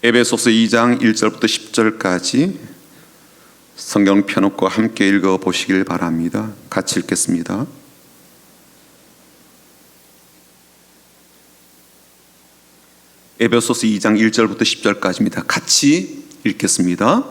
에베소서 2장 1절부터 10절까지 성경 펴놓고 함께 읽어보시길 바랍니다. 같이 읽겠습니다. 에베소서 2장 1절부터 10절까지입니다. 같이 읽겠습니다.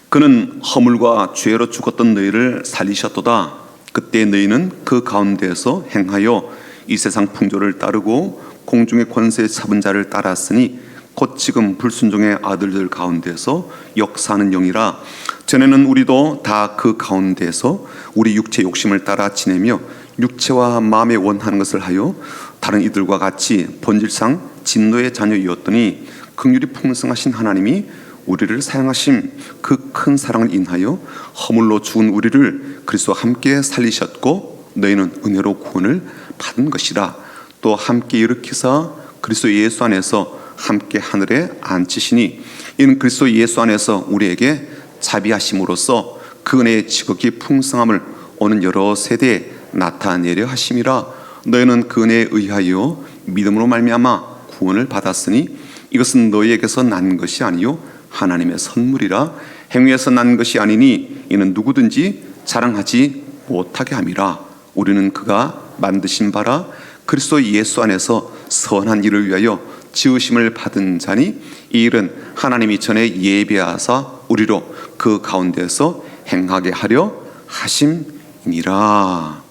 그는 허물과 죄로 죽었던 너희를 살리셨도다. 그때 너희는 그 가운데에서 행하여 이 세상 풍조를 따르고 공중의 권세에 잡은 자를 따랐으니 곧 지금 불순종의 아들들 가운데서 역사하는 영이라. 전에는 우리도 다 그 가운데서 우리 육체 욕심을 따라 지내며 육체와 마음에 원하는 것을 하여 다른 이들과 같이 본질상 진노의 자녀이었더니 긍휼이 풍성하신 하나님이 우리를 사랑하심 그 큰 사랑을 인하여 허물로 죽은 우리를 그리스도와 함께 살리셨고 너희는 은혜로 구원을 받은 것이라. 또 함께 일으키사 그리스도 예수 안에서 함께 하늘에 앉히시니 이는 그리스도 예수 안에서 우리에게 자비하심으로써 그 은혜의 지극히 풍성함을 오는 여러 세대에 나타내려 하심이라. 너희는 그 은혜에 의하여 믿음으로 말미암아 구원을 받았으니 이것은 너희에게서 난 것이 아니요 하나님의 선물이라. 행위에서 난 것이 아니니 이는 누구든지 자랑하지 못하게 함이라. 우리는 그가 만드신 바라 그리스도 예수 안에서 선한 일을 위하여 지으심을 받은 자니 이 일은 하나님이 전에 예비하사 우리로 그 가운데서 행하게 하려 하심이니라.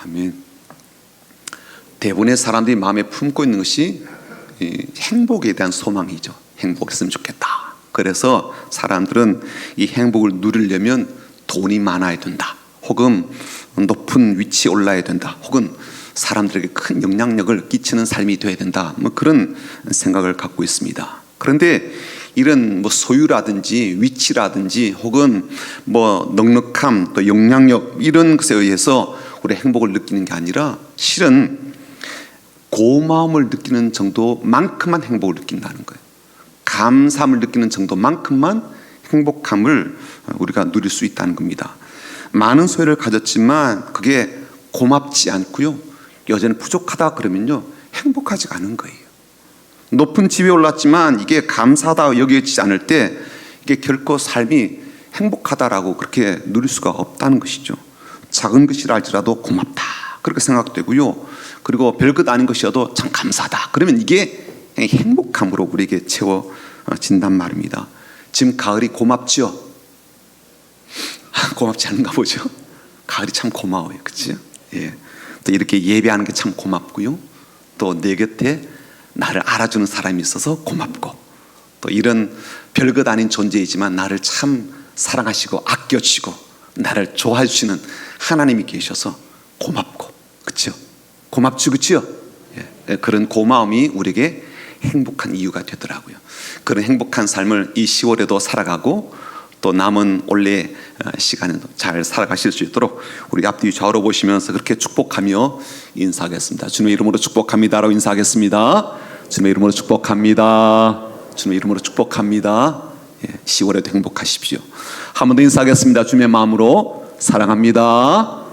아멘. 대부분의 사람들이 마음에 품고 있는 것이 행복에 대한 소망이죠. 행복했으면 좋겠다. 그래서 사람들은 이 행복을 누리려면 돈이 많아야 된다, 혹은 높은 위치에 올라야 된다, 혹은 사람들에게 큰 영향력을 끼치는 삶이 되어야 된다, 그런 생각을 갖고 있습니다. 그런데 이런 소유라든지 위치라든지 혹은 넉넉함 또 영향력 이런 것에 의해서 우리 행복을 느끼는 게 아니라 실은 고마움을 느끼는 정도만큼만 행복을 느낀다는 거예요. 감사함을 느끼는 정도만큼만 행복함을 우리가 누릴 수 있다는 겁니다. 많은 소유를 가졌지만 그게 고맙지 않고요, 여전히 부족하다 그러면요 행복하지가 않은 거예요. 높은 집에 올랐지만 이게 감사하다 여겨지지 않을 때 이게 결코 삶이 행복하다라고 그렇게 누릴 수가 없다는 것이죠. 작은 것이라 할지라도 고맙다 그렇게 생각되고요, 그리고 별것 아닌 것이어도 참 감사하다 그러면 이게 행복함으로 우리에게 채워진단 말입니다. 지금 가을이 고맙죠? 고맙지 않은가 보죠? 가을이 참 고마워요, 그렇죠? 예. 또 이렇게 예배하는 게 참 고맙고요, 또 내 곁에 나를 알아주는 사람이 있어서 고맙고, 또 이런 별것 아닌 존재이지만 나를 참 사랑하시고 아껴주시고 나를 좋아해 주시는 하나님이 계셔서 고맙고, 그렇죠? 고맙죠, 그렇죠? 예. 그런 고마움이 우리에게 행복한 이유가 되더라고요. 그런 행복한 삶을 이 10월에도 살아가고 또 남은 올해 시간에도 잘 살아가실 수 있도록 우리 앞뒤 좌우로 보시면서 그렇게 축복하며 인사하겠습니다. 주님의 이름으로 축복합니다라고 인사하겠습니다. 주님의 이름으로 축복합니다. 주님의 이름으로 축복합니다. 10월에도 행복하십시오. 한 번 더 인사하겠습니다. 주님의 마음으로 사랑합니다.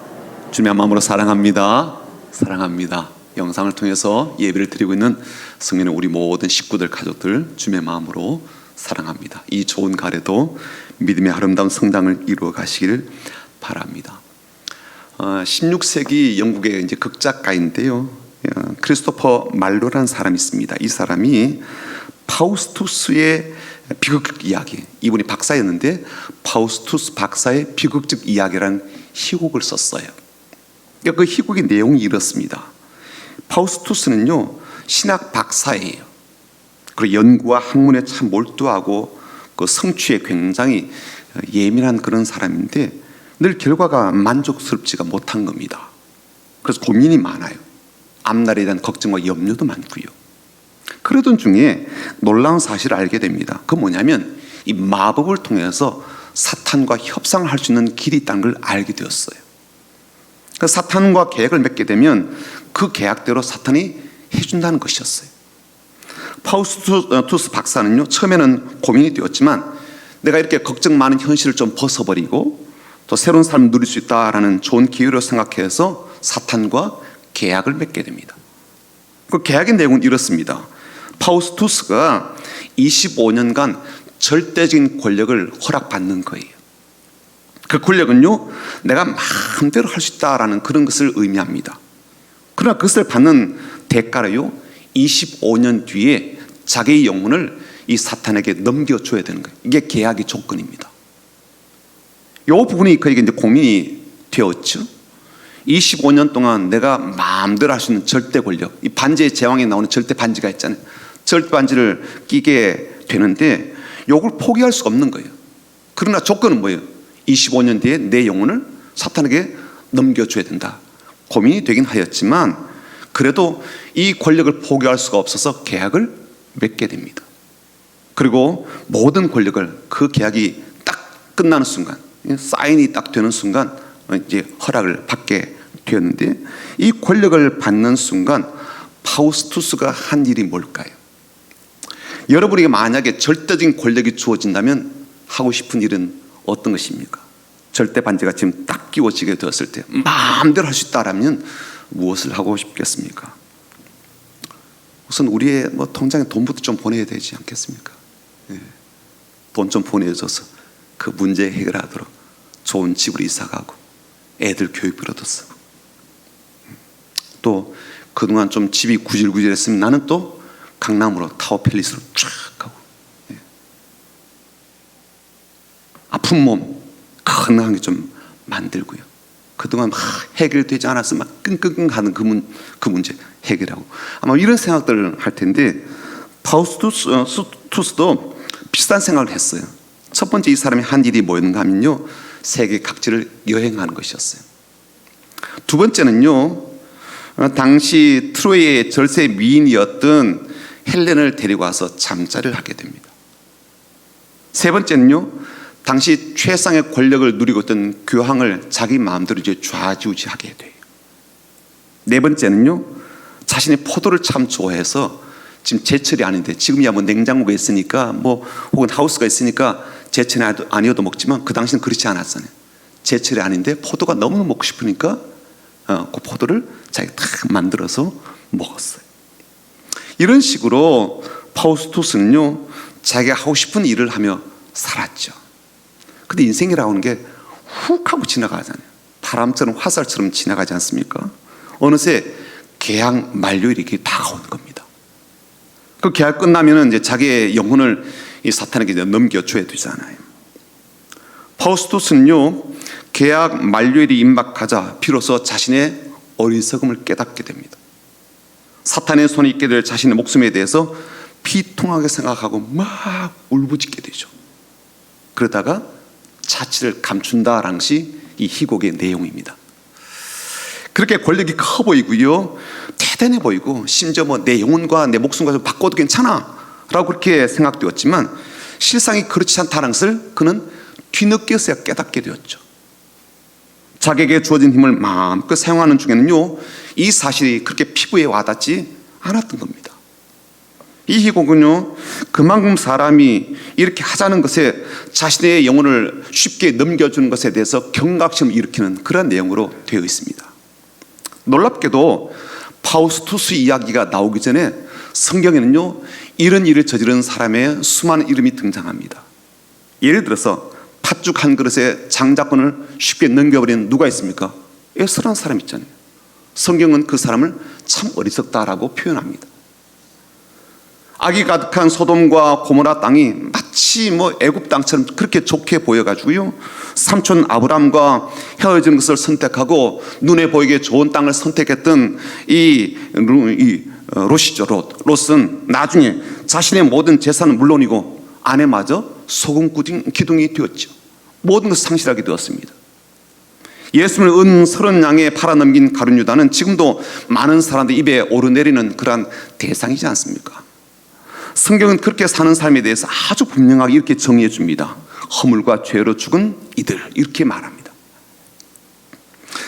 주님의 마음으로 사랑합니다. 사랑합니다. 영상을 통해서 예배를 드리고 있는 성민의 우리 모든 식구들, 가족들 주님의 마음으로 사랑합니다. 이 좋은 가을에도 믿음의 아름다운 성장을 이루어 가시길 바랍니다. 16세기 영국의 극작가인데요, 크리스토퍼 말로라는 사람이 있습니다. 이 사람이 파우스투스의 비극적 이야기, 이분이 박사였는데 파우스투스 박사의 비극적 이야기라는 희곡을 썼어요. 그 희곡의 내용이 이렇습니다. 파우스투스는요 신학 박사예요. 그리고 연구와 학문에 참 몰두하고 그 성취에 굉장히 예민한 그런 사람인데 늘 결과가 만족스럽지가 못한 겁니다. 그래서 고민이 많아요. 앞날에 대한 걱정과 염려도 많고요. 그러던 중에 놀라운 사실을 알게 됩니다. 그건 뭐냐면 이 마법을 통해서 사탄과 협상을 할 수 있는 길이 있다는 걸 알게 되었어요. 사탄과 계약을 맺게 되면 그 계약대로 사탄이 해준다는 것이었어요. 파우스투스 박사는요 처음에는 고민이 되었지만 내가 이렇게 걱정 많은 현실을 좀 벗어버리고 또 새로운 삶을 누릴 수 있다라는 좋은 기회로 생각해서 사탄과 계약을 맺게 됩니다. 그 계약의 내용은 이렇습니다. 파우스투스가 25년간 절대적인 권력을 허락받는 거예요. 그 권력은요, 내가 마음대로 할 수 있다라는 그런 것을 의미합니다. 그러나 그것을 받는 대가로요, 25년 뒤에 자기의 영혼을 이 사탄에게 넘겨줘야 되는 거예요. 이게 계약의 조건입니다. 이 부분이 그에게 이제 고민이 되었죠. 25년 동안 내가 마음대로 할 수 있는 절대 권력, 이 반지의 제왕에 나오는 절대 반지가 있잖아요. 절대 반지를 끼게 되는데 이걸 포기할 수가 없는 거예요. 그러나 조건은 뭐예요? 25년 뒤에 내 영혼을 사탄에게 넘겨줘야 된다. 고민이 되긴 하였지만 그래도 이 권력을 포기할 수가 없어서 계약을 맺게 됩니다. 그리고 모든 권력을 그 계약이 딱 끝나는 순간, 사인이 딱 되는 순간 이제 허락을 받게 되었는데, 이 권력을 받는 순간 파우스투스가 한 일이 뭘까요? 여러분에게 만약에 절대적인 권력이 주어진다면 하고 싶은 일은 어떤 것입니까? 절대 반지가 지금 딱 끼워지게 되었을 때 마음대로 할 수 있다라면 무엇을 하고 싶겠습니까? 우선 우리의 통장에 돈부터 좀 보내야 되지 않겠습니까? 돈 좀 보내줘서 그 문제 해결하도록 좋은 집으로 이사가고 애들 교육비로도 쓰고, 또 그동안 좀 집이 구질구질했으면 나는 또 강남으로 타워 팰리스로 쫙 가고, 아픈 몸 건강하게 좀 만들고요. 그동안 막 해결되지 않아서 막 끙끙끙 하는 그 문제 해결하고, 아마 이런 생각들을 할 텐데 파우스투스도 비슷한 생각을 했어요. 첫 번째 이 사람이 한 일이 뭐였는가 하면요, 세계 각지를 여행하는 것이었어요. 두 번째는요, 당시 트로이의 절세 미인이었던 헬렌을 데리고 와서 잠자리를 하게 됩니다. 세 번째는요, 당시 최상의 권력을 누리고 있던 교황을 자기 마음대로 이제 좌지우지하게 돼요. 네 번째는요, 자신의 포도를 참 좋아해서 지금 제철이 아닌데, 지금이야 냉장고가 있으니까 혹은 하우스가 있으니까 제철이 아니어도 먹지만 그 당시는 그렇지 않았잖아요. 제철이 아닌데 포도가 너무 먹고 싶으니까 그 포도를 자기가 딱 만들어서 먹었어요. 이런 식으로 파우스투스는요, 자기가 하고 싶은 일을 하며 살았죠. 근데 인생이라고 하는 게 훅 하고 지나가잖아요. 바람처럼 화살처럼 지나가지 않습니까? 어느새 계약 만료일이 이렇게 다가오는 겁니다. 그 계약 끝나면은 이제 자기의 영혼을 이 사탄에게 넘겨줘야 되잖아요. 파우스투스는요, 계약 만료일이 임박하자 비로소 자신의 어리석음을 깨닫게 됩니다. 사탄의 손에 있게 될 자신의 목숨에 대해서 비통하게 생각하고 막 울부짖게 되죠. 그러다가 자취를 감춘다라는 것이 이 희곡의 내용입니다. 그렇게 권력이 커 보이고요, 대단해 보이고, 심지어 내 영혼과 내 목숨과 바꿔도 괜찮아 라고 그렇게 생각되었지만 실상이 그렇지 않다는 것을 그는 뒤늦게서야 깨닫게 되었죠. 자기에게 주어진 힘을 마음껏 사용하는 중에는요, 이 사실이 그렇게 피부에 와닿지 않았던 겁니다. 이 희곡은요, 그만큼 사람이 이렇게 하자는 것에 자신의 영혼을 쉽게 넘겨주는 것에 대해서 경각심을 일으키는 그런 내용으로 되어 있습니다. 놀랍게도 파우스투스 이야기가 나오기 전에 성경에는요, 이런 일을 저지른 사람의 수많은 이름이 등장합니다. 예를 들어서 팥죽 한 그릇에 장자권을 쉽게 넘겨버리는 누가 있습니까? 에스라는 사람 있잖아요. 성경은 그 사람을 참 어리석다라고 표현합니다. 악이 가득한 소돔과 고모라 땅이 마치 애굽 땅처럼 그렇게 좋게 보여가지고요, 삼촌 아브람과 헤어지는 것을 선택하고 눈에 보이게 좋은 땅을 선택했던 이 롯이죠. 롯은 나중에 자신의 모든 재산은 물론이고 아내마저 소금 기둥이 되었죠. 모든 것을 상실하게 되었습니다. 예수님을 은 30양에 팔아넘긴 가룟 유다는 지금도 많은 사람들 입에 오르내리는 그러한 대상이지 않습니까? 성경은 그렇게 사는 삶에 대해서 아주 분명하게 이렇게 정의해 줍니다. 허물과 죄로 죽은 이들, 이렇게 말합니다.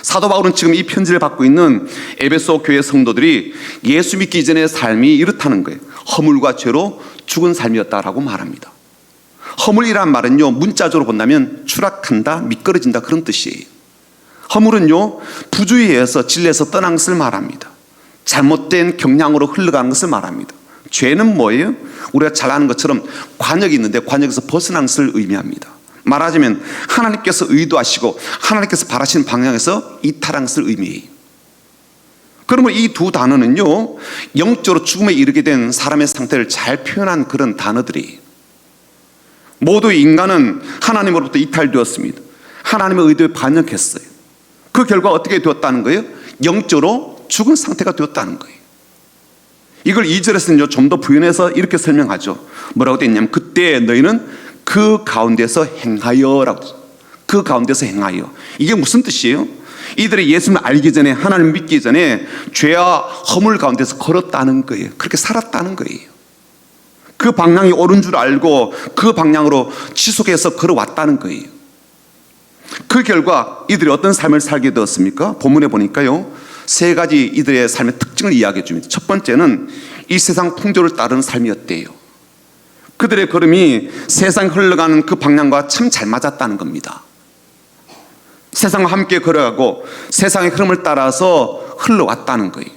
사도 바울은 지금 이 편지를 받고 있는 에베소 교회 성도들이 예수 믿기 이전의 삶이 이렇다는 거예요. 허물과 죄로 죽은 삶이었다라고 말합니다. 허물이란 말은요, 문자적으로 본다면 추락한다, 미끄러진다, 그런 뜻이에요. 허물은요, 부주의에서 진리에서 떠난 것을 말합니다. 잘못된 경향으로 흘러가는 것을 말합니다. 죄는 뭐예요? 우리가 잘 아는 것처럼 관역이 있는데 관역에서 벗어나는 것을 의미합니다. 말하자면 하나님께서 의도하시고 하나님께서 바라시는 방향에서 이탈한 것을 의미해요. 그러면 이 두 단어는요, 영적으로 죽음에 이르게 된 사람의 상태를 잘 표현한 그런 단어들이에요. 모두 인간은 하나님으로부터 이탈되었습니다. 하나님의 의도에 반역했어요. 그 결과 어떻게 되었다는 거예요? 영적으로 죽은 상태가 되었다는 거예요. 이걸 2절에서는요, 좀 더 부연해서 이렇게 설명하죠. 뭐라고 되어 있냐면, 그때 너희는 그 가운데서 행하여라고. 그 가운데서 행하여. 이게 무슨 뜻이에요? 이들이 예수님을 알기 전에, 하나님을 믿기 전에 죄와 허물 가운데서 걸었다는 거예요. 그렇게 살았다는 거예요. 그 방향이 옳은 줄 알고 그 방향으로 지속해서 걸어왔다는 거예요. 그 결과 이들이 어떤 삶을 살게 되었습니까? 본문에 보니까요, 세 가지 이들의 삶의 특징을 이야기해 줍니다. 첫 번째는 이 세상 풍조를 따르는 삶이었대요. 그들의 걸음이 세상에 흘러가는 그 방향과 참 잘 맞았다는 겁니다. 세상과 함께 걸어가고 세상의 흐름을 따라서 흘러왔다는 거예요.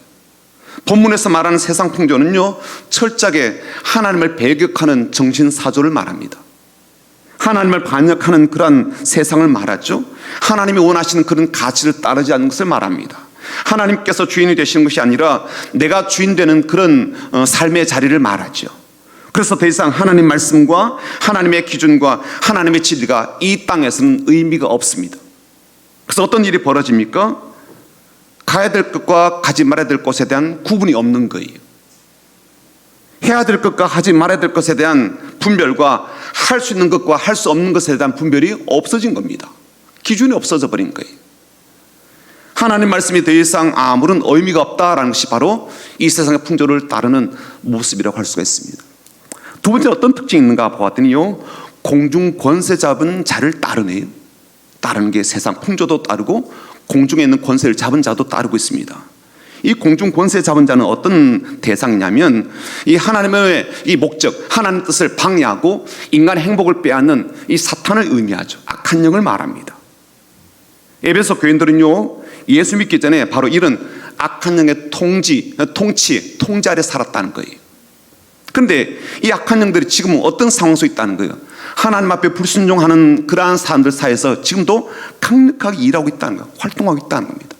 본문에서 말하는 세상 풍조는요, 철저하게 하나님을 배격하는 정신사조를 말합니다. 하나님을 반역하는 그런 세상을 말하죠. 하나님이 원하시는 그런 가치를 따르지 않는 것을 말합니다. 하나님께서 주인이 되시는 것이 아니라 내가 주인 되는 그런 삶의 자리를 말하죠. 그래서 더 이상 하나님 말씀과 하나님의 기준과 하나님의 진리가 이 땅에서는 의미가 없습니다. 그래서 어떤 일이 벌어집니까? 가야 될 것과 가지 말아야 될 것에 대한 구분이 없는 거예요. 해야 될 것과 하지 말아야 될 것에 대한 분별과 할 수 있는 것과 할 수 없는 것에 대한 분별이 없어진 겁니다. 기준이 없어져 버린 거예요. 하나님 말씀이 더 이상 아무런 의미가 없다라는 것이 바로 이 세상의 풍조를 따르는 모습이라고 할 수가 있습니다. 두 번째 어떤 특징이 있는가 보았더니요, 공중 권세 잡은 자를 따르네요. 따르는 게 세상 풍조도 따르고 공중에 있는 권세를 잡은 자도 따르고 있습니다. 이 공중 권세 잡은 자는 어떤 대상이냐면 이 하나님의 이 목적, 하나님 뜻을 방해하고 인간의 행복을 빼앗는 이 사탄을 의미하죠. 악한 영을 말합니다. 에베소 교인들은요, 예수 믿기 전에 바로 이런 악한 영의 통치 아래 살았다는 거예요. 그런데 이 악한 영들이 지금은 어떤 상황 속에 있다는 거예요? 하나님 앞에 불순종하는 그러한 사람들 사이에서 지금도 강력하게 일하고 있다는 거예요. 활동하고 있다는 겁니다.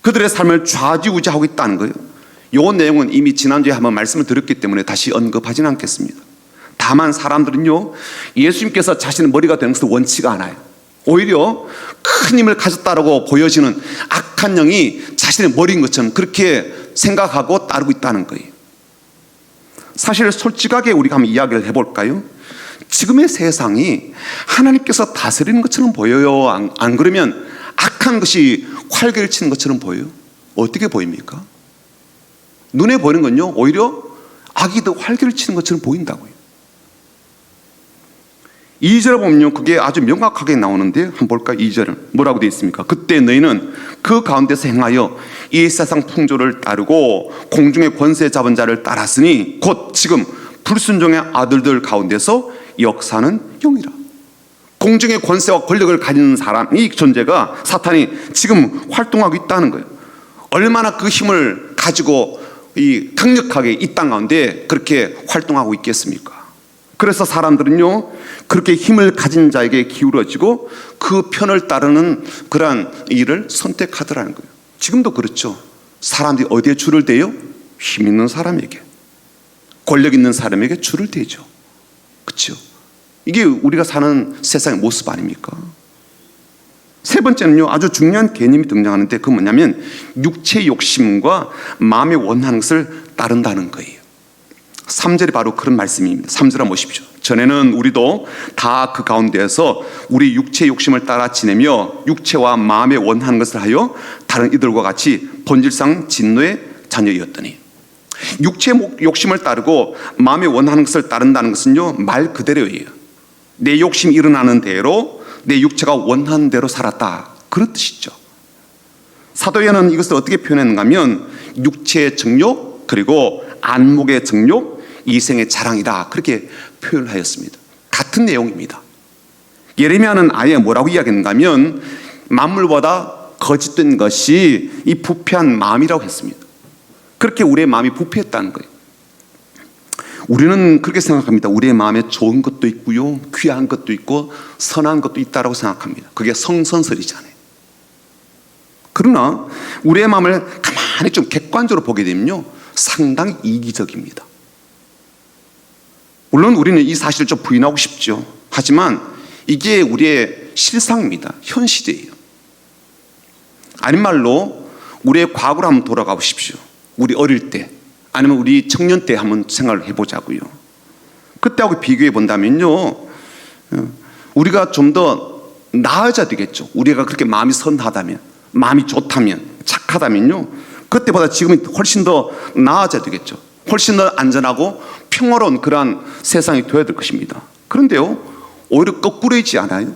그들의 삶을 좌지우지하고 있다는 거예요. 이 내용은 이미 지난주에 한번 말씀을 드렸기 때문에 다시 언급하지는 않겠습니다. 다만 사람들은요, 예수님께서 자신의 머리가 되는 것을 원치가 않아요. 오히려 큰 힘을 가졌다라고 보여지는 악한 영이 자신의 머리인 것처럼 그렇게 생각하고 따르고 있다는 거예요. 사실 솔직하게 우리가 한번 이야기를 해볼까요? 지금의 세상이 하나님께서 다스리는 것처럼 보여요? 안 그러면 악한 것이 활개를 치는 것처럼 보여요? 어떻게 보입니까? 눈에 보이는 건요, 오히려 악이 더 활개를 치는 것처럼 보인다고요. 2절에 보면요, 그게 아주 명확하게 나오는데 한번 볼까요? 2절은 뭐라고 되어 있습니까? 그때 너희는 그 가운데서 행하여 이 세상 풍조를 따르고 공중의 권세 잡은 자를 따랐으니 곧 지금 불순종의 아들들 가운데서 역사는 영이라. 공중의 권세와 권력을 가진 사람, 이 존재가 사탄이 지금 활동하고 있다는 거예요. 얼마나 그 힘을 가지고 강력하게 이 땅 가운데 그렇게 활동하고 있겠습니까? 그래서 사람들은요, 그렇게 힘을 가진 자에게 기울어지고 그 편을 따르는 그러한 일을 선택하더라는 거예요. 지금도 그렇죠. 사람들이 어디에 줄을 대요? 힘 있는 사람에게, 권력 있는 사람에게 줄을 대죠. 그렇죠? 이게 우리가 사는 세상의 모습 아닙니까? 세 번째는요, 아주 중요한 개념이 등장하는데 그건 뭐냐면 육체의 욕심과 마음의 원하는 것을 따른다는 거예요. 3절이 바로 그런 말씀입니다. 3절 한번 보십시오. 전에는 우리도 다 그 가운데에서 우리 육체의 욕심을 따라 지내며 육체와 마음에 원하는 것을 하여 다른 이들과 같이 본질상 진노의 자녀이었더니. 육체의 욕심을 따르고 마음에 원하는 것을 따른다는 것은요, 말 그대로예요. 내 욕심이 일어나는 대로 내 육체가 원하는 대로 살았다, 그런 뜻이죠. 사도 요한은 이것을 어떻게 표현했는가 하면 육체의 정욕 그리고 안목의 정욕, 이생의 자랑이다, 그렇게 표현하였습니다. 같은 내용입니다. 예레미야는 아예 뭐라고 이야기했는가 하면 만물보다 거짓된 것이 이 부패한 마음이라고 했습니다. 그렇게 우리의 마음이 부패했다는 거예요. 우리는 그렇게 생각합니다. 우리의 마음에 좋은 것도 있고요, 귀한 것도 있고 선한 것도 있다고 생각합니다. 그게 성선설이잖아요. 그러나 우리의 마음을 가만히 좀 객관적으로 보게 되면요, 상당히 이기적입니다. 물론 우리는 이 사실을 좀 부인하고 싶죠. 하지만 이게 우리의 실상입니다. 현실이에요. 아닌 말로 우리의 과거로 한번 돌아가 보십시오. 우리 어릴 때, 아니면 우리 청년 때 한번 생각을 해보자고요. 그때하고 비교해 본다면요, 우리가 좀 더 나아져야 되겠죠. 우리가 그렇게 마음이 선하다면, 마음이 좋다면, 착하다면요, 그때보다 지금이 훨씬 더 나아져야 되겠죠. 훨씬 더 안전하고 평화로운 그러한 세상이 되어야 될 것입니다. 그런데요, 오히려 거꾸로이지 않아요?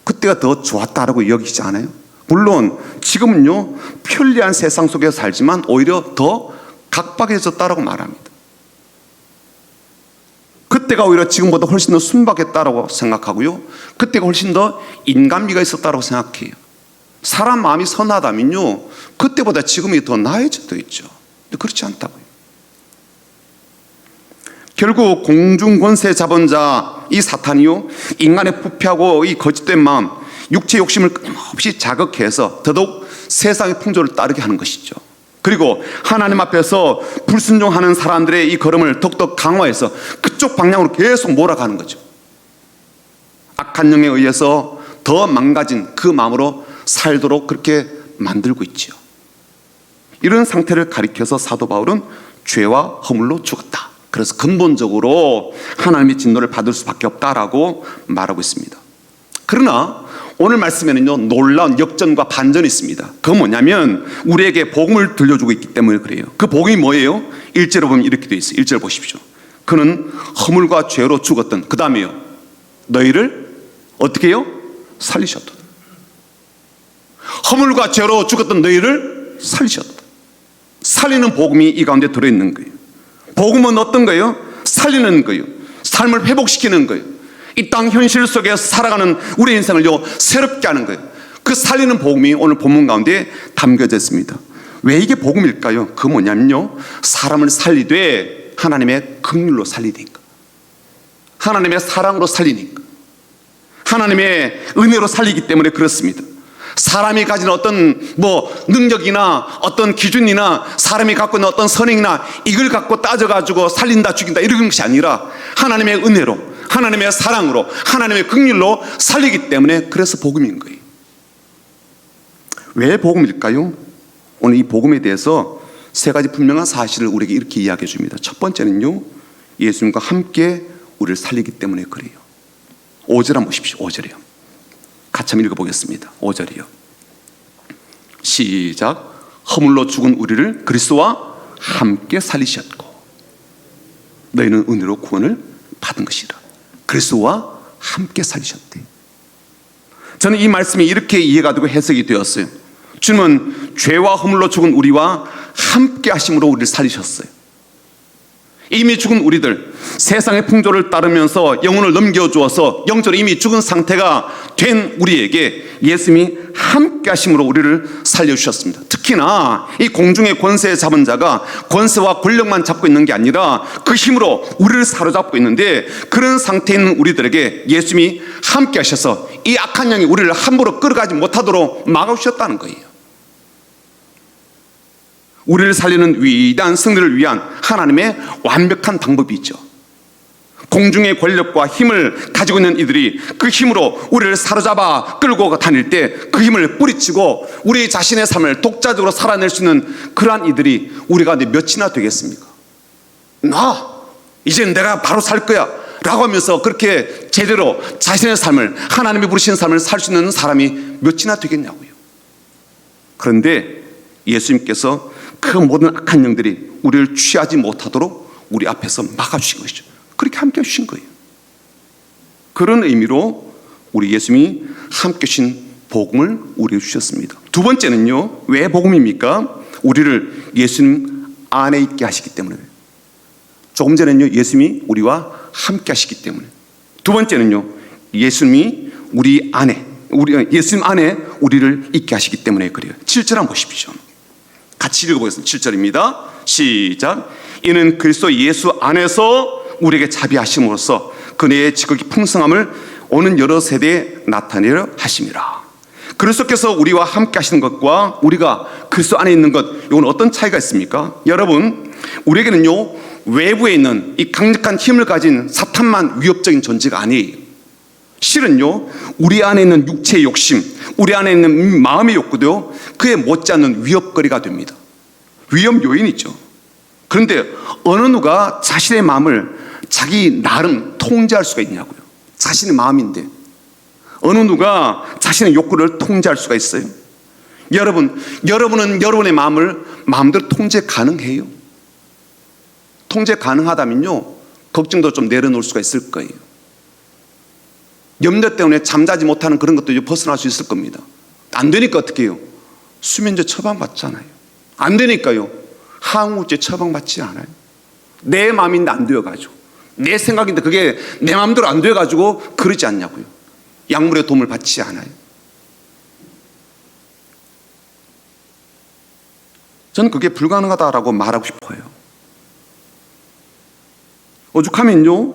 그때가 더 좋았다라고 여기지 않아요? 물론 지금은요, 편리한 세상 속에서 살지만 오히려 더 각박해졌다라고 말합니다. 그때가 오히려 지금보다 훨씬 더 순박했다라고 생각하고요, 그때가 훨씬 더 인간미가 있었다라고 생각해요. 사람 마음이 선하다면요, 그때보다 지금이 더 나아져도 있죠. 근데 그렇지 않다고요. 결국 공중권세 자본자 이 사탄이요, 인간의 부패하고 이 거짓된 마음, 육체 욕심을 끊임없이 자극해서 더더욱 세상의 풍조를 따르게 하는 것이죠. 그리고 하나님 앞에서 불순종하는 사람들의 이 걸음을 더욱더 강화해서 그쪽 방향으로 계속 몰아가는 거죠. 악한 영에 의해서 더 망가진 그 마음으로 살도록 그렇게 만들고 있죠. 이런 상태를 가리켜서 사도 바울은 죄와 허물로 죽었다. 그래서 근본적으로 하나님의 진노를 받을 수밖에 없다라고 말하고 있습니다. 그러나 오늘 말씀에는요, 놀라운 역전과 반전이 있습니다. 그건 뭐냐면 우리에게 복음을 들려주고 있기 때문에 그래요. 그 복음이 뭐예요? 1절에 보면 이렇게 되어 있어요. 1절 보십시오. 그는 허물과 죄로 죽었던, 그 다음에요, 너희를 어떻게 해요? 살리셨다. 허물과 죄로 죽었던 너희를 살리셨다. 살리는 복음이 이 가운데 들어있는 거예요. 복음은 어떤 거예요? 살리는 거예요. 삶을 회복시키는 거예요. 이 땅 현실 속에서 살아가는 우리 인생을요, 새롭게 하는 거예요. 그 살리는 복음이 오늘 본문 가운데 담겨져 있습니다. 왜 이게 복음일까요? 그 뭐냐면요, 사람을 살리되 하나님의 긍휼로 살리니까, 하나님의 사랑으로 살리니까, 하나님의 은혜로 살리기 때문에 그렇습니다. 사람이 가진 어떤 능력이나 어떤 기준이나 사람이 갖고 있는 어떤 선행이나 이걸 갖고 따져가지고 살린다 죽인다 이런 것이 아니라 하나님의 은혜로, 하나님의 사랑으로, 하나님의 긍휼로 살리기 때문에 그래서 복음인 거예요. 왜 복음일까요? 오늘 이 복음에 대해서 세 가지 분명한 사실을 우리에게 이렇게 이야기해 줍니다. 첫 번째는요, 예수님과 함께 우리를 살리기 때문에 그래요. 5절 한번 보십시오. 5절이요. 같이 한번 읽어보겠습니다. 5절이요. 시작. 허물로 죽은 우리를 그리스도와 함께 살리셨고 너희는 은혜로 구원을 받은 것이라. 그리스도와 함께 살리셨대. 저는 이 말씀이 이렇게 이해가 되고 해석이 되었어요. 주님은 죄와 허물로 죽은 우리와 함께 하심으로 우리를 살리셨어요. 이미 죽은 우리들, 세상의 풍조를 따르면서 영혼을 넘겨주어서 영적으로 이미 죽은 상태가 된 우리에게 예수님이 함께 하심으로 우리를 살려주셨습니다. 특히나 이 공중의 권세 잡은 자가 권세와 권력만 잡고 있는 게 아니라 그 힘으로 우리를 사로잡고 있는데, 그런 상태에 있는 우리들에게 예수님이 함께 하셔서 이 악한 영이 우리를 함부로 끌어가지 못하도록 막아주셨다는 거예요. 우리를 살리는 위대한 승리를 위한 하나님의 완벽한 방법이 있죠. 공중의 권력과 힘을 가지고 있는 이들이 그 힘으로 우리를 사로잡아 끌고 다닐 때 그 힘을 뿌리치고 우리 자신의 삶을 독자적으로 살아낼 수 있는 그러한 이들이 우리가 몇이나 되겠습니까? 이제 내가 바로 살 거야 라고 하면서 그렇게 제대로 자신의 삶을, 하나님이 부르신 삶을 살 수 있는 사람이 몇이나 되겠냐고요. 그런데 예수님께서 그 모든 악한 영들이 우리를 취하지 못하도록 우리 앞에서 막아주신 것이죠. 그렇게 함께 해주신 거예요. 그런 의미로 우리 예수님이 함께 주신 복음을 우리에게 주셨습니다. 두 번째는요, 왜 복음입니까? 우리를 예수님 안에 있게 하시기 때문에. 조금 전에는요, 예수님이 우리와 함께 하시기 때문에. 두 번째는요, 예수님이 우리 안에, 예수님 안에 우리를 있게 하시기 때문에 그래요. 7절 한번 보십시오. 같이 읽어보겠습니다. 7절입니다. 시작. 이는 그리스도 예수 안에서 우리에게 자비하심으로써 그의 지극히 풍성함을 오는 여러 세대에 나타내려 하심이라. 그리스도께서 우리와 함께 하시는 것과 우리가 그리스도 안에 있는 것, 이건 어떤 차이가 있습니까? 여러분, 우리에게는요 외부에 있는 이 강력한 힘을 가진 사탄만 위협적인 존재가 아니에요. 실은요 우리 안에 있는 육체의 욕심, 우리 안에 있는 마음의 욕구도요 그에 못지않는 위협거리가 됩니다. 위험 요인이죠. 그런데 어느 누가 자신의 마음을 자기 나름 통제할 수가 있냐고요. 자신의 마음인데 어느 누가 자신의 욕구를 통제할 수가 있어요? 여러분은 여러분의 마음을 마음대로 통제 가능해요? 통제 가능하다면요 걱정도 좀 내려놓을 수가 있을 거예요. 염려 때문에 잠자지 못하는 그런 것도 벗어날 수 있을 겁니다. 안 되니까 어떻게 해요? 수면제 처방받잖아요. 안 되니까요 항우제 처방받지 않아요. 내 마음인데 안 되어가지고, 내 생각인데 그게 내 마음대로 안 되어가지고 그러지 않냐고요. 약물의 도움을 받지 않아요. 저는 그게 불가능하다라고 말하고 싶어요. 오죽하면요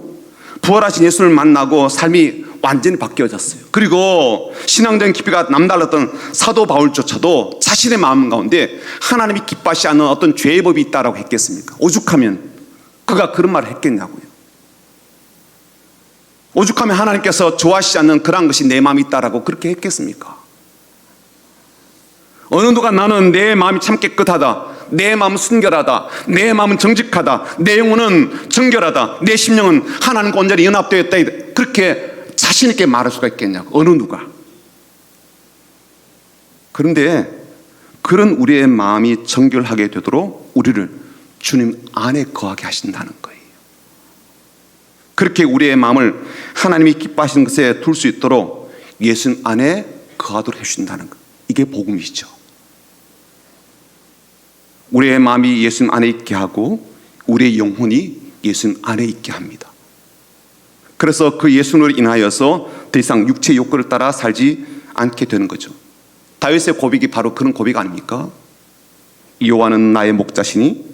부활하신 예수를 만나고 삶이 완전히 바뀌어졌어요. 그리고 신앙적인 깊이가 남달랐던 사도 바울조차도 자신의 마음 가운데 하나님이 기뻐하지 않는 어떤 죄의 법이 있다라고 했겠습니까? 오죽하면 그가 그런 말을 했겠냐고요. 오죽하면 하나님께서 좋아하시지 않는 그런 것이 내 마음에 있다라고 그렇게 했겠습니까? 어느 누가 나는 내 마음이 참 깨끗하다, 내 마음은 순결하다, 내 마음은 정직하다, 내 영혼은 정결하다, 내 심령은 하나님과 온전히 연합되어 있다, 그렇게 자신 있게 말할 수가 있겠냐고. 어느 누가. 그런데 그런 우리의 마음이 정결하게 되도록 우리를 주님 안에 거하게 하신다는 거예요. 그렇게 우리의 마음을 하나님이 기뻐하시는 것에 둘 수 있도록 예수님 안에 거하도록 해주신다는 것, 이게 복음이죠. 우리의 마음이 예수님 안에 있게 하고 우리의 영혼이 예수님 안에 있게 합니다. 그래서 그 예수님으로 인하여서 더 이상 육체의 욕구를 따라 살지 않게 되는 거죠. 다윗의 고백이 바로 그런 고백 아닙니까? 여호와는 나의 목자시니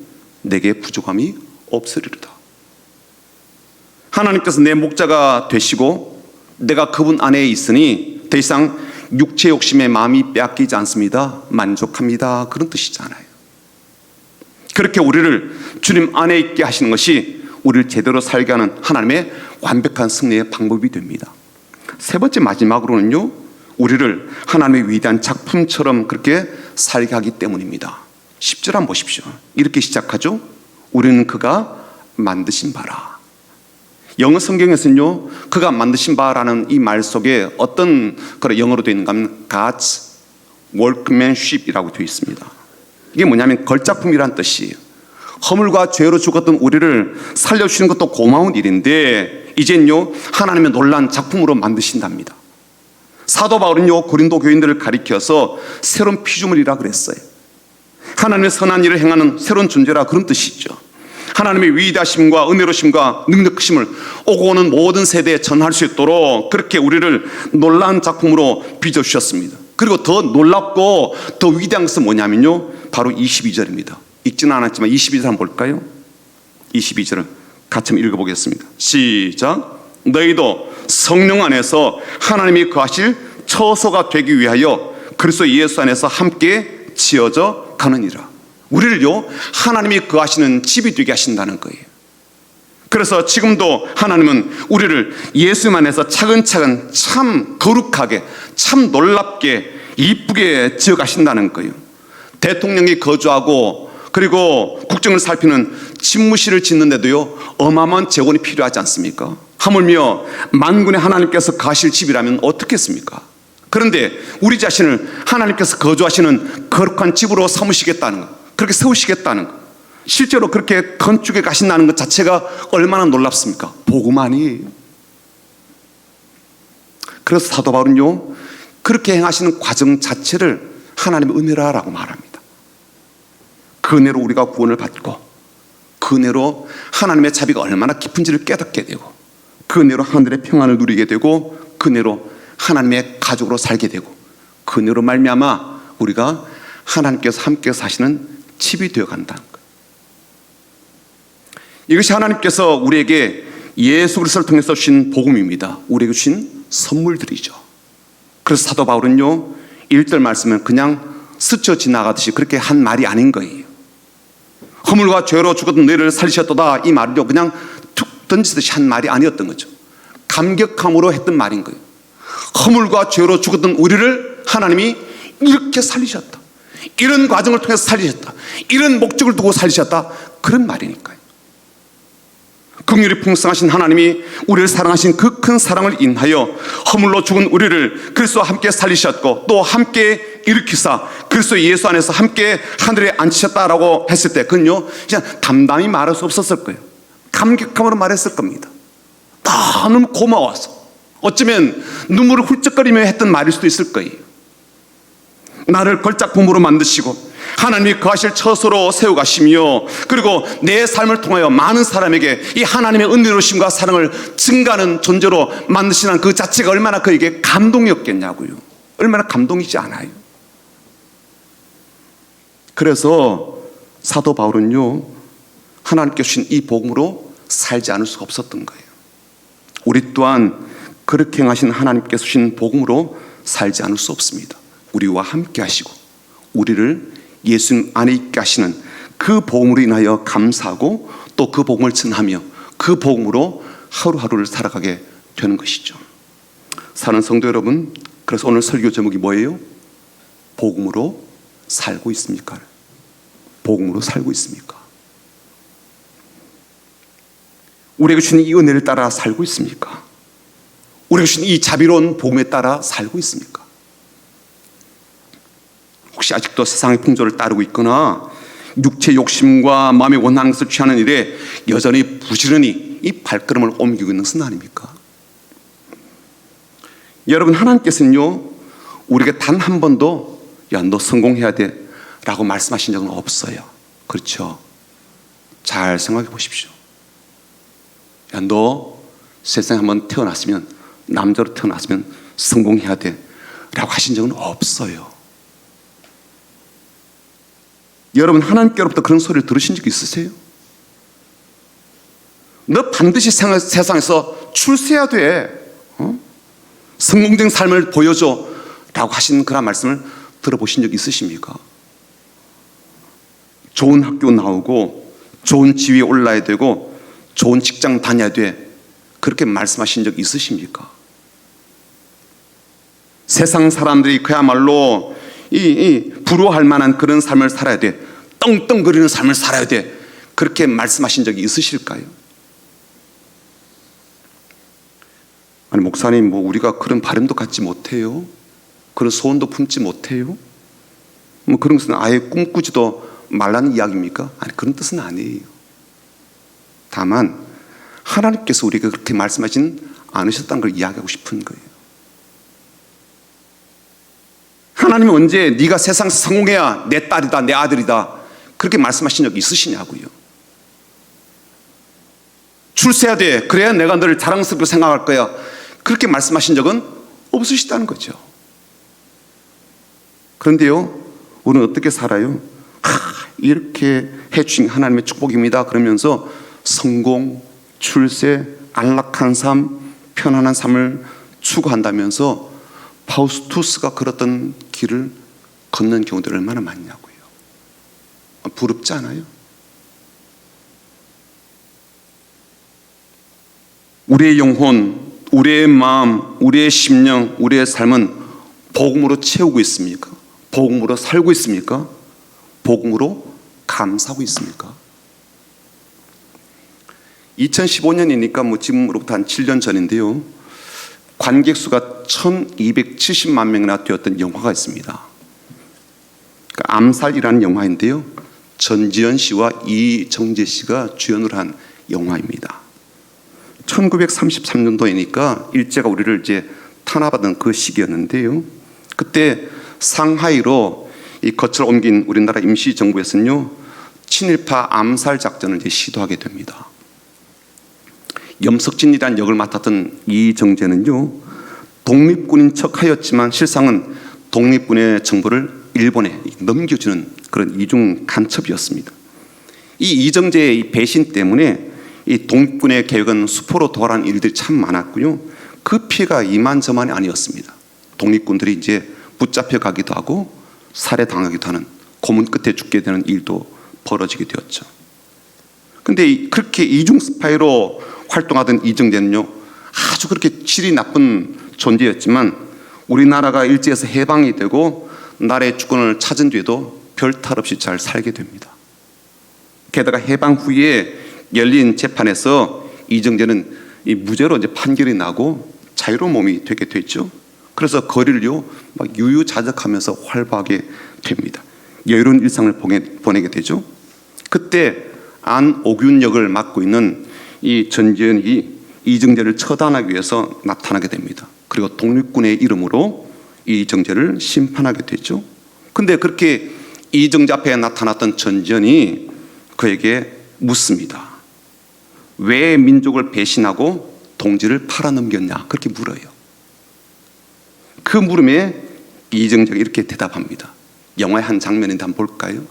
내게 부족함이 없으리로다. 하나님께서 내 목자가 되시고 내가 그분 안에 있으니 더 이상 육체 욕심의 마음이 빼앗기지 않습니다. 만족합니다. 그런 뜻이잖아요. 그렇게 우리를 주님 안에 있게 하시는 것이 우리를 제대로 살게 하는 하나님의 완벽한 승리의 방법이 됩니다. 세 번째 마지막으로는요 우리를 하나님의 위대한 작품처럼 그렇게 살게 하기 때문입니다. 10절 한번 보십시오. 이렇게 시작하죠. 우리는 그가 만드신 바라. 영어 성경에서는요 그가 만드신 바라는 이 말 속에 어떤 그런 영어로 되어 있는가 하면 God's workmanship이라고 되어 있습니다. 이게 뭐냐면 걸작품이란 뜻이에요. 허물과 죄로 죽었던 우리를 살려주시는 것도 고마운 일인데 이젠요 하나님의 놀라운 작품으로 만드신답니다. 사도 바울은요 고린도 교인들을 가리켜서 새로운 피조물이라 그랬어요. 하나님의 선한 일을 행하는 새로운 존재라 그런 뜻이죠. 하나님의 위대하심과 은혜로심과 능력하심을 오고 오는 모든 세대에 전할 수 있도록 그렇게 우리를 놀라운 작품으로 빚어주셨습니다. 그리고 더 놀랍고 더 위대한 것은 뭐냐면요 바로 22절입니다. 읽지는 않았지만 22절 한번 볼까요? 22절을 같이 한번 읽어보겠습니다. 시작. 너희도 성령 안에서 하나님이 거하실 처소가 되기 위하여 그리스도 예수 안에서 함께 지어져 가느니라. 우리를요 하나님이 거하시는 집이 되게 하신다는 거예요. 그래서 지금도 하나님은 우리를 예수님 안에서 차근차근 참 거룩하게 참 놀랍게 이쁘게 지어 가신다는 거예요. 대통령이 거주하고 그리고 국정을 살피는 집무실을 짓는데도요 어마어마한 재원이 필요하지 않습니까? 하물며 만군의 하나님께서 가실 집이라면 어떻겠습니까? 그런데 우리 자신을 하나님께서 거주하시는 거룩한 집으로 삼으시겠다는 것, 그렇게 세우시겠다는 것, 실제로 그렇게 건축해 가신다는 것 자체가 얼마나 놀랍습니까? 복음 아니에요. 그래서 사도 바울은요 그렇게 행하시는 과정 자체를 하나님의 은혜라고 말합니다. 그 은혜로 우리가 구원을 받고 그 은혜로 하나님의 자비가 얼마나 깊은지를 깨닫게 되고 그 은혜로 하늘의 평안을 누리게 되고 그 은혜로 하나님의 가족으로 살게 되고 그 은혜로 말미암아 우리가 하나님께서 함께 사시는 칩이 되어 간다는 거예요. 이것이 하나님께서 우리에게 예수 그리스도를 통해서 주신 복음입니다. 우리에게 주신 선물들이죠. 그래서 사도 바울은요, 1절 말씀은 그냥 스쳐 지나가듯이 그렇게 한 말이 아닌 거예요. 허물과 죄로 죽었던 너희를 살리셨도다, 이 말은요 그냥 툭 던지듯이 한 말이 아니었던 거죠. 감격함으로 했던 말인 거예요. 허물과 죄로 죽었던 우리를 하나님이 이렇게 살리셨다, 이런 과정을 통해서 살리셨다, 이런 목적을 두고 살리셨다, 그런 말이니까요. 긍휼이 풍성하신 하나님이 우리를 사랑하신 그 큰 사랑을 인하여 허물로 죽은 우리를 그리스도와 함께 살리셨고 또 함께 일으키사 그리스도 예수 안에서 함께 하늘에 앉히셨다라고 했을 때 그건요 그냥 담담히 말할 수 없었을 거예요. 감격함으로 말했을 겁니다. 너무 고마워서 어쩌면 눈물을 훌쩍거리며 했던 말일 수도 있을 거예요. 나를 걸작 부모로 만드시고 하나님이 거하실 처소로 세워가시며 그리고 내 삶을 통하여 많은 사람에게 이 하나님의 은혜로우심과 사랑을 증가하는 존재로 만드시는 그 자체가 얼마나 그에게 감동이었겠냐고요. 얼마나 감동이지 않아요. 그래서 사도 바울은요 하나님께 주신 이 복음으로 살지 않을 수가 없었던 거예요. 우리 또한 그렇게 행하신 하나님께서 주신 복음으로 살지 않을 수 없습니다. 우리와 함께 하시고 우리를 예수님 안에 있게 하시는 그 복음으로 인하여 감사하고 또 그 복음을 전하며 그 복음으로 하루하루를 살아가게 되는 것이죠. 사는 성도 여러분, 그래서 오늘 설교 제목이 뭐예요? 복음으로 살고 있습니까? 복음으로 살고 있습니까? 우리에게 주신 이 은혜를 따라 살고 있습니까? 우리에게 주신 이 자비로운 복음에 따라 살고 있습니까? 혹시 아직도 세상의 풍조를 따르고 있거나 육체 욕심과 마음의 원하는 것을 취하는 일에 여전히 부지런히 이 발걸음을 옮기고 있는 것은 아닙니까? 여러분, 하나님께서는요 우리에게 단 한 번도 야, 너 성공해야 돼 라고 말씀하신 적은 없어요. 그렇죠? 잘 생각해 보십시오. 야, 너 세상에 한번 태어났으면, 남자로 태어났으면 성공해야 돼 라고 하신 적은 없어요. 여러분, 하나님께로부터 그런 소리를 들으신 적 있으세요? 너 반드시 세상에서 출세해야 돼, 성공적인 삶을 보여줘 라고 하신 그런 말씀을 들어보신 적 있으십니까? 좋은 학교 나오고 좋은 지위에 올라야 되고 좋은 직장 다녀야 돼, 그렇게 말씀하신 적 있으십니까? 세상 사람들이 그야말로 부러워할 만한 그런 삶을 살아야 돼, 떵떵거리는 삶을 살아야 돼, 그렇게 말씀하신 적이 있으실까요? 아니 목사님, 뭐 우리가 그런 바람도 갖지 못해요? 그런 소원도 품지 못해요? 뭐 그런 것은 아예 꿈꾸지도 말라는 이야기입니까? 아니, 그런 뜻은 아니에요. 다만 하나님께서 우리에게 그렇게 말씀하진 않으셨다는 걸 이야기하고 싶은 거예요. 하나님은 언제 네가 세상에서 성공해야 내 딸이다, 내 아들이다, 그렇게 말씀하신 적 있으시냐고요. 출세해야 돼, 그래야 내가 너를 자랑스럽게 생각할 거야, 그렇게 말씀하신 적은 없으시다는 거죠. 그런데요 우리는 어떻게 살아요? 이렇게 해주신 하나님의 축복입니다 그러면서 성공, 출세, 안락한 삶, 편안한 삶을 추구한다면서 파우스투스가 걸었던 길을 걷는 경우들 얼마나 많냐고요. 부럽지 않아요? 우리의 영혼, 우리의 마음, 우리의 심령, 우리의 삶은 복음으로 채우고 있습니까? 복음으로 살고 있습니까? 복음으로 감사하고 있습니까? 2015년이니까 뭐 지금으로부터 한 7년 전인데요, 관객 수가 1270만 명이나 되었던 영화가 있습니다. 그러니까 암살이라는 영화인데요, 전지현 씨와 이정재 씨가 주연을 한 영화입니다. 1933년도이니까 일제가 우리를 이제 탄압하던 그 시기였는데요, 그때 상하이로 이 거처를 옮긴 우리나라 임시정부에서는요 친일파 암살 작전을 이제 시도하게 됩니다. 염석진이라는 역을 맡았던 이정재는요 독립군인 척하였지만 실상은 독립군의 정보를 일본에 넘겨주는 그런 이중 간첩이었습니다. 이 이정재의 이 배신 때문에 이 독립군의 계획은 수포로 도활한 일들이 참 많았고요. 그 피해가 이만저만이 아니었습니다. 독립군들이 이제 붙잡혀 가기도 하고 살해당하기도 하는, 고문 끝에 죽게 되는 일도 벌어지게 되었죠. 그런데 그렇게 이중 스파이로 활동하던 이정재는요, 아주 그렇게 질이 나쁜 존재였지만 우리나라가 일제에서 해방이 되고 나라의 주권을 찾은 뒤에도 별 탈 없이 잘 살게 됩니다. 게다가 해방 후에 열린 재판에서 이정재는 이 무죄로 이제 판결이 나고 자유로운 몸이 되게 됐죠. 그래서 거리를요 막 유유자적하면서 활발하게 됩니다. 여유로운 일상을 보내게 되죠. 그때 안옥윤 역을 맡고 있는 이 전지현이 이정재를 처단하기 위해서 나타나게 됩니다. 그리고 독립군의 이름으로 이정재를 심판하게 되죠. 근데 그렇게 이정재 앞에 나타났던 전지현이 그에게 묻습니다. 왜 민족을 배신하고 동지를 팔아넘겼냐? 그렇게 물어요. 그 물음에 이정재가 이렇게 대답합니다. 영화의 한 장면인데 한번 볼까요?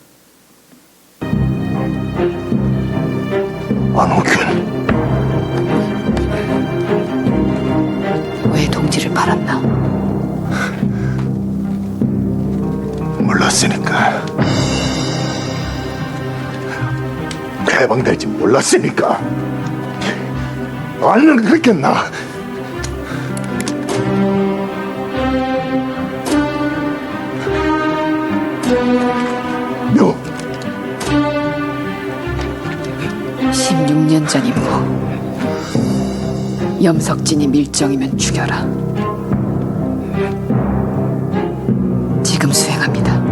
안옥윤, 왜 동지를 팔았나? 몰랐으니까. 해방될지 몰랐으니까. 알면 그랬겠나? 너 16년 전 임무. 염석진이 밀정이면 죽여라. 지금 수행합니다.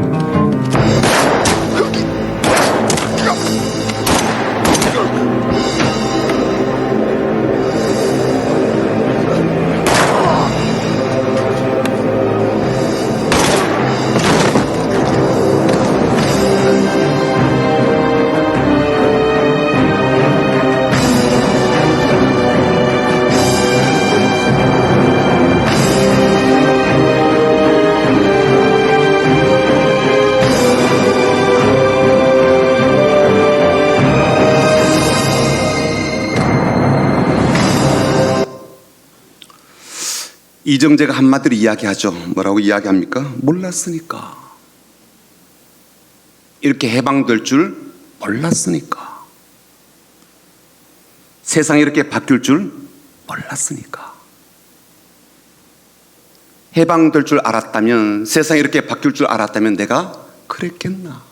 이정재가 한마디로 이야기하죠. 뭐라고 이야기합니까? 몰랐으니까. 이렇게 해방될 줄 몰랐으니까. 세상이 이렇게 바뀔 줄 몰랐으니까. 해방될 줄 알았다면, 세상이 이렇게 바뀔 줄 알았다면 내가 그랬겠나.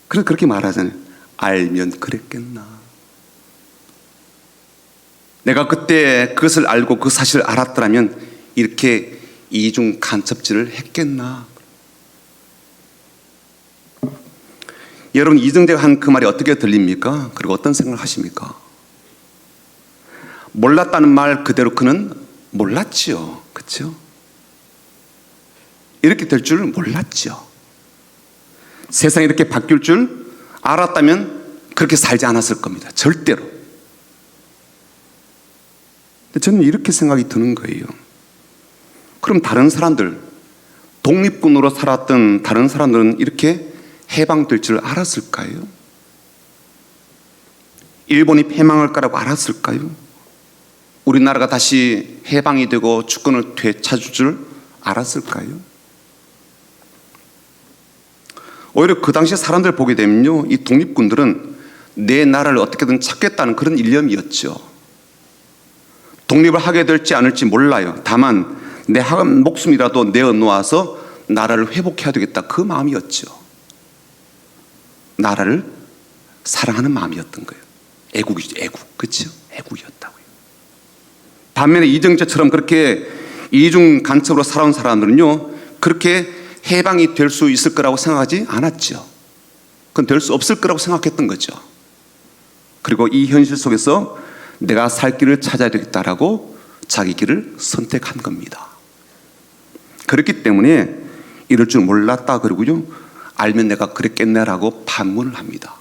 그렇게 말하잖아요. 알면 그랬겠나. 내가 그때 그것을 알고 그 사실을 알았더라면 이렇게 이중 간첩질을 했겠나. 여러분, 이정재가 한 그 말이 어떻게 들립니까? 그리고 어떤 생각을 하십니까? 몰랐다는 말 그대로 그는 몰랐지요. 그렇죠? 이렇게 될 줄 몰랐죠. 세상이 이렇게 바뀔 줄 알았다면 그렇게 살지 않았을 겁니다. 절대로. 저는 이렇게 생각이 드는 거예요. 그럼 다른 사람들, 독립군으로 살았던 다른 사람들은 이렇게 해방될 줄 알았을까요? 일본이 패망할 거라고 알았을까요? 우리나라가 다시 해방이 되고 주권을 되찾을 줄 알았을까요? 오히려 그 당시 사람들 보게 되면요, 이 독립군들은 내 나라를 어떻게든 찾겠다는 그런 일념이었죠. 독립을 하게 될지 않을지 몰라요. 다만 내 한 목숨이라도 내어놓아서 나라를 회복해야 되겠다, 그 마음이었죠. 나라를 사랑하는 마음이었던 거예요. 애국이죠. 애국. 그렇죠? 애국이었다고요. 반면에 이정재처럼 그렇게 이중 간첩으로 살아온 사람들은요, 그렇게 해방이 될 수 있을 거라고 생각하지 않았죠. 그건 될 수 없을 거라고 생각했던 거죠. 그리고 이 현실 속에서 내가 살 길을 찾아야 되겠다라고 자기 길을 선택한 겁니다. 그렇기 때문에 이럴 줄 몰랐다 그러고요, 알면 내가 그랬겠네라고 반문을 합니다.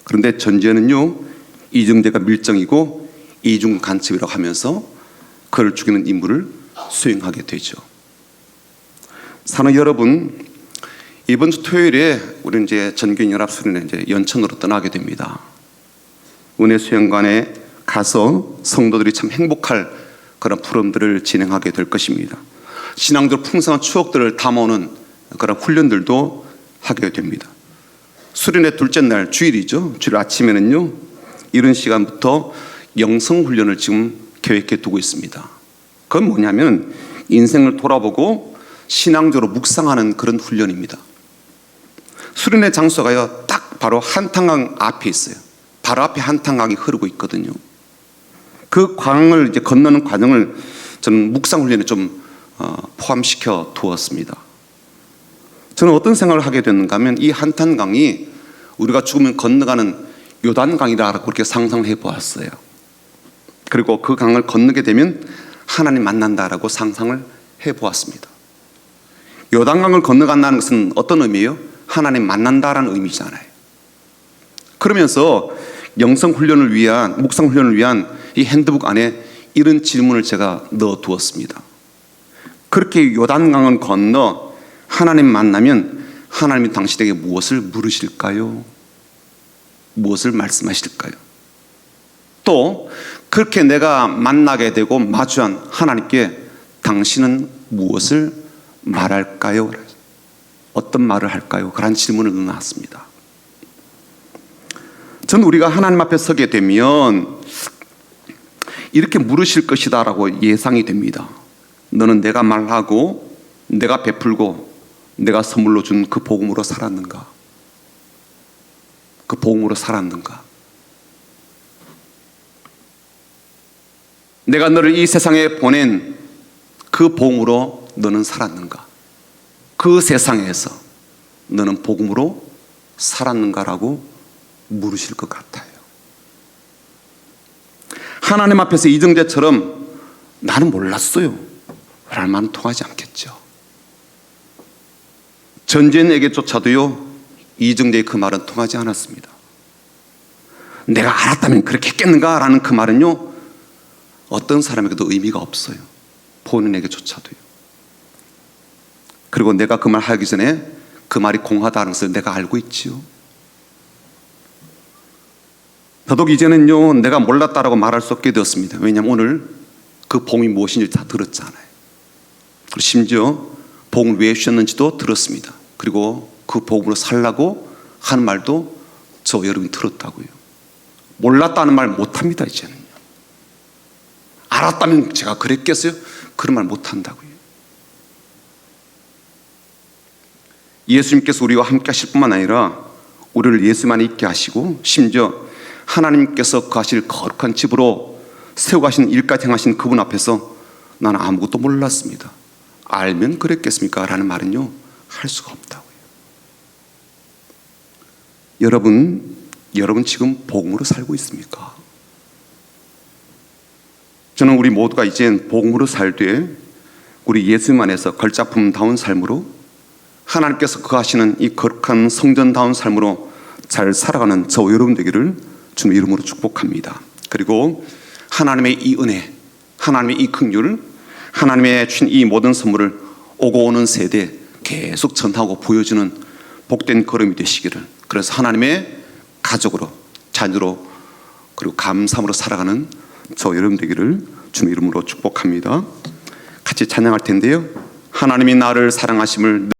그런데 전지현은요, 이정재가 밀정이고 이중 간첩이라고 하면서 그를 죽이는 임무를 수행하게 되죠. 사는 여러분, 이번 주 토요일에 우리 이제 전교연합수련회 이제 연천으로 떠나게 됩니다. 은혜 수련관에 가서 성도들이 참 행복할 그런 프로그램들을 진행하게 될 것입니다. 신앙적 풍성한 추억들을 담아오는 그런 훈련들도 하게 됩니다. 수련회 둘째 날 주일이죠. 주일 아침에는요, 이런 시간부터 영성 훈련을 지금 계획해 두고 있습니다. 그건 뭐냐면 인생을 돌아보고 신앙적으로 묵상하는 그런 훈련입니다. 수련회 장소가요, 딱 바로 한탄강 앞에 있어요. 바로 앞에 한탄강이 흐르고 있거든요. 그 강을 이제 건너는 과정을 저는 묵상 훈련에 좀 포함시켜 두었습니다. 저는 어떤 생각을 하게 됐는가 하면 이 한탄강이 우리가 죽으면 건너가는 요단강이라고 그렇게 상상을 해보았어요. 그리고 그 강을 건너게 되면 하나님 만난다라고 상상을 해보았습니다. 요단강을 건너간다는 것은 어떤 의미예요? 하나님 만난다라는 의미잖아요. 그러면서 영성훈련을 위한, 묵상훈련을 위한 이 핸드북 안에 이런 질문을 제가 넣어두었습니다. 그렇게 요단강을 건너 하나님 만나면 하나님이 당신에게 무엇을 물으실까요? 무엇을 말씀하실까요? 또 그렇게 내가 만나게 되고 마주한 하나님께 당신은 무엇을 말할까요? 어떤 말을 할까요? 그런 질문을 넣어놨습니다. 저는 우리가 하나님 앞에 서게 되면 이렇게 물으실 것이다 라고 예상이 됩니다. 너는 내가 말하고 내가 베풀고 내가 선물로 준 그 복음으로 살았는가? 그 복음으로 살았는가? 내가 너를 이 세상에 보낸 그 복음으로 너는 살았는가? 그 세상에서 너는 복음으로 살았는가라고 물으실 것 같아요. 하나님 앞에서 이정재처럼 나는 몰랐어요 라는 말은 통하지 않겠죠. 전쟁에게조차도요, 이정재의 그 말은 통하지 않았습니다. 내가 알았다면 그렇게 했겠는가라는 그 말은요, 어떤 사람에게도 의미가 없어요. 본인에게조차도요. 그리고 내가 그 말 하기 전에 그 말이 공하다는 것을 내가 알고 있지요. 더더욱 이제는요, 내가 몰랐다라고 말할 수 없게 되었습니다. 왜냐하면 오늘 그 복음이 무엇인지 다 들었잖아요. 그리고 심지어 복음을 왜 주셨는지도 들었습니다. 그리고 그 복음으로 살라고 하는 말도 저 여러분이 들었다고요. 몰랐다는 말 못합니다. 이제는요. 알았다면 제가 그랬겠어요? 그런 말 못한다고요. 예수님께서 우리와 함께 하실 뿐만 아니라 우리를 예수만 있게 하시고 심지어 하나님께서 거하실 거룩한 집으로 세워가신 일까지 행하신 그분 앞에서 나는 아무것도 몰랐습니다. 알면 그랬겠습니까? 라는 말은요, 할 수가 없다고요. 여러분 지금 복음으로 살고 있습니까? 저는 우리 모두가 이젠 복음으로 살되 우리 예수님 안에서 걸작품다운 삶으로 하나님께서 거하시는 이 거룩한 성전다운 삶으로 잘 살아가는 저 여러분 되기를 주님의 이름으로 축복합니다. 그리고 하나님의 이 은혜, 하나님의 이 긍휼을, 하나님의 주신 이 모든 선물을 오고 오는 세대에 계속 전하고 보여주는 복된 걸음이 되시기를, 그래서 하나님의 가족으로, 자녀로, 그리고 감사함으로 살아가는 저 여러분 되기를 주님의 이름으로 축복합니다. 같이 찬양할 텐데요. 하나님이 나를 사랑하심을